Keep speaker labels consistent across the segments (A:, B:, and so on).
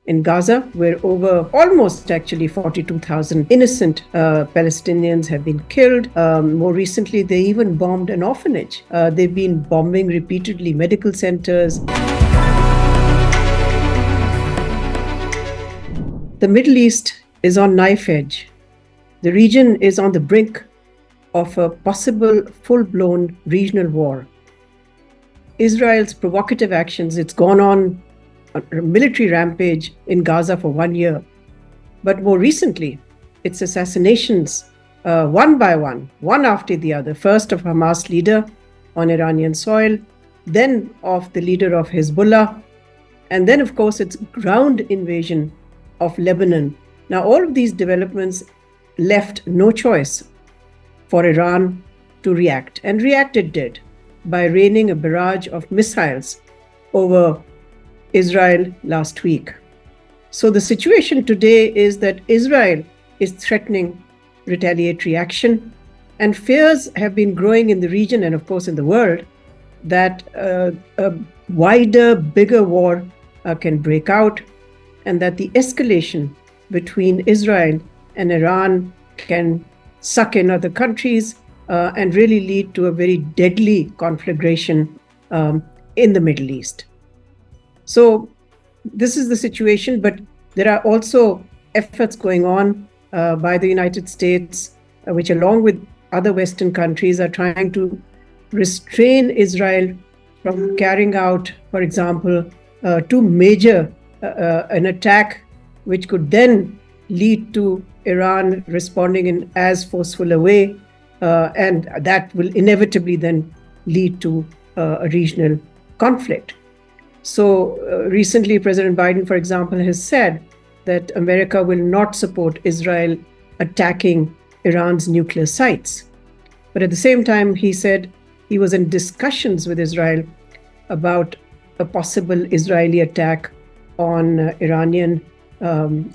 A: in Gaza, where over almost actually 42,000 innocent Palestinians have been killed. More recently, they even bombed an orphanage. They've been bombing repeatedly medical centers. The Middle East is on knife edge. The region is on the brink of a possible full-blown regional war. Israel's provocative actions, it's gone on a military rampage in Gaza for 1 year. But more recently, its assassinations, one by one after the other, first of Hamas leader on Iranian soil, then of the leader of Hezbollah, and then, of course, its ground invasion of Lebanon. Now, all of these developments left no choice for Iran to react, and react it did by raining a barrage of missiles over Israel last week. So the situation today is that Israel is threatening retaliatory action, and fears have been growing in the region and, of course, in the world that a wider, bigger war can break out, and that the escalation between Israel and Iran can suck in other countries and really lead to a very deadly conflagration in the Middle East. So this is the situation, but there are also efforts going on by the United States, which along with other Western countries are trying to restrain Israel from carrying out, for example, two major, an attack which could then lead to Iran responding in as forceful a way, and that will inevitably then lead to a regional conflict. So recently, President Biden, for example, has said that America will not support Israel attacking Iran's nuclear sites. But at the same time, he said he was in discussions with Israel about a possible Israeli attack on Iranian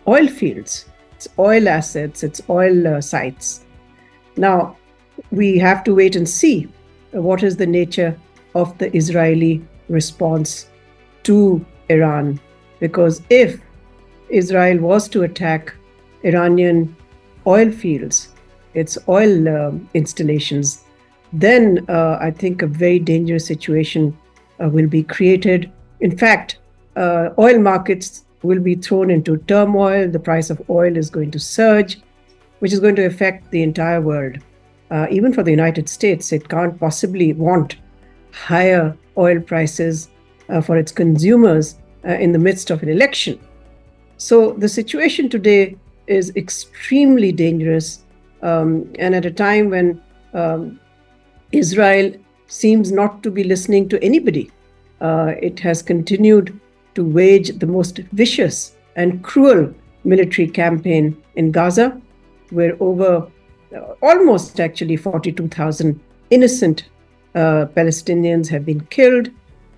A: oil fields, its oil assets, its oil sites. Now, we have to wait and see what is the nature of the Israeli response to Iran, because if Israel was to attack Iranian oil fields, its oil installations, then I think a very dangerous situation will be created. In fact, oil markets will be thrown into turmoil. The price of oil is going to surge, which is going to affect the entire world. Even for the United States, it can't possibly want higher oil prices for its consumers in the midst of an election. So the situation today is extremely dangerous, and at a time when Israel seems not to be listening to anybody. It has continued to wage the most vicious and cruel military campaign in Gaza, where over almost actually 42,000 innocent Palestinians have been killed.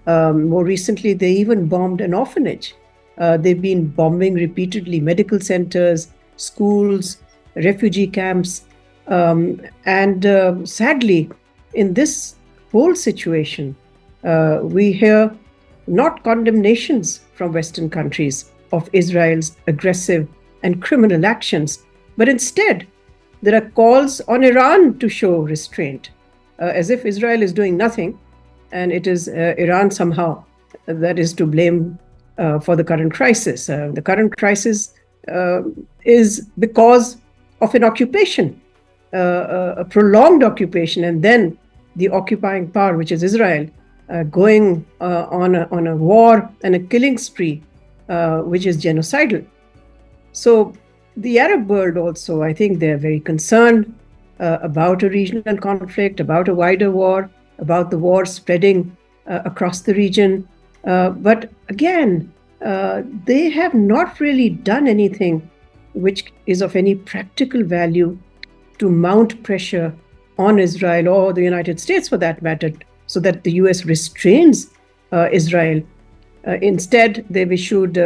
A: More recently, they even bombed an orphanage. They've been bombing repeatedly medical centers, schools, refugee camps. And sadly, in this whole situation, we hear not condemnations from Western countries of Israel's aggressive and criminal actions, but instead, there are calls on Iran to show restraint, as if Israel is doing nothing, and it is Iran somehow that is to blame for the current crisis. The current crisis is because of an occupation, a prolonged occupation, and then the occupying power, which is Israel, going on a war and a killing spree, which is genocidal. So the Arab world also, I think they're very concerned about a regional conflict, about a wider war, about the war spreading across the region. But again, they have not really done anything which is of any practical value to mount pressure on Israel or the United States for that matter, so that the US restrains Israel. Instead, they've issued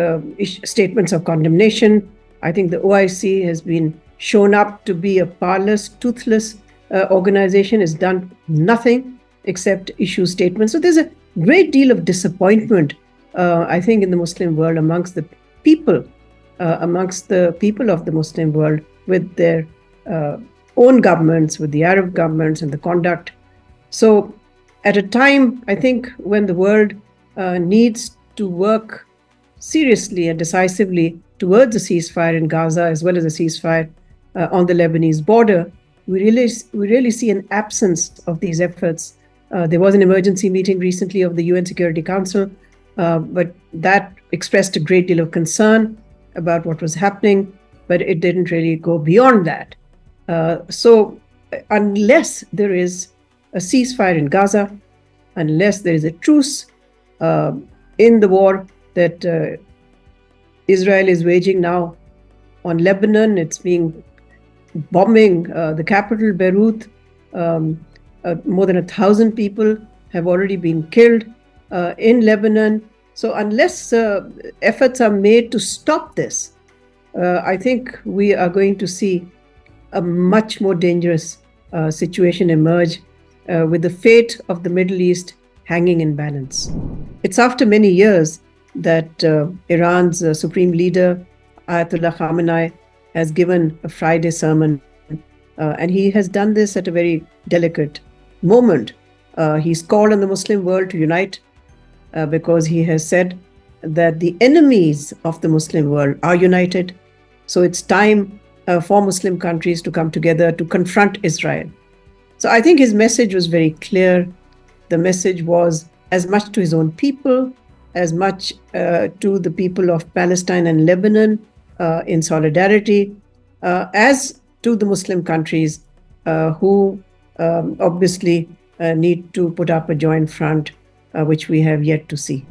A: statements of condemnation. I think the OIC has been shown up to be a powerless, toothless organization, has done nothing except issue statements. So there's a great deal of disappointment, I think, in the Muslim world amongst the people, amongst the people of the Muslim world, with their own governments, with the Arab governments and the conduct. So at a time, I think, when the world needs to work seriously and decisively towards a ceasefire in Gaza, as well as a ceasefire on the Lebanese border, we really see an absence of these efforts. There was an emergency meeting recently of the UN Security Council, but that expressed a great deal of concern about what was happening, but it didn't really go beyond that. So unless there is a ceasefire in Gaza, unless there is a truce in the war that Israel is waging now on Lebanon, it's being bombing the capital, Beirut. More than 1,000 people have already been killed in Lebanon. So unless efforts are made to stop this, I think we are going to see a much more dangerous situation emerge, with the fate of the Middle East hanging in balance. It's after many years that Iran's supreme leader, Ayatollah Khamenei, has given a Friday sermon, and he has done this at a very delicate moment. He's called on the Muslim world to unite, because he has said that the enemies of the Muslim world are united. So it's time for Muslim countries to come together to confront Israel. So I think his message was very clear. The message was as much to his own people, as much to the people of Palestine and Lebanon in solidarity, as to the Muslim countries who obviously need to put up a joint front, which we have yet to see.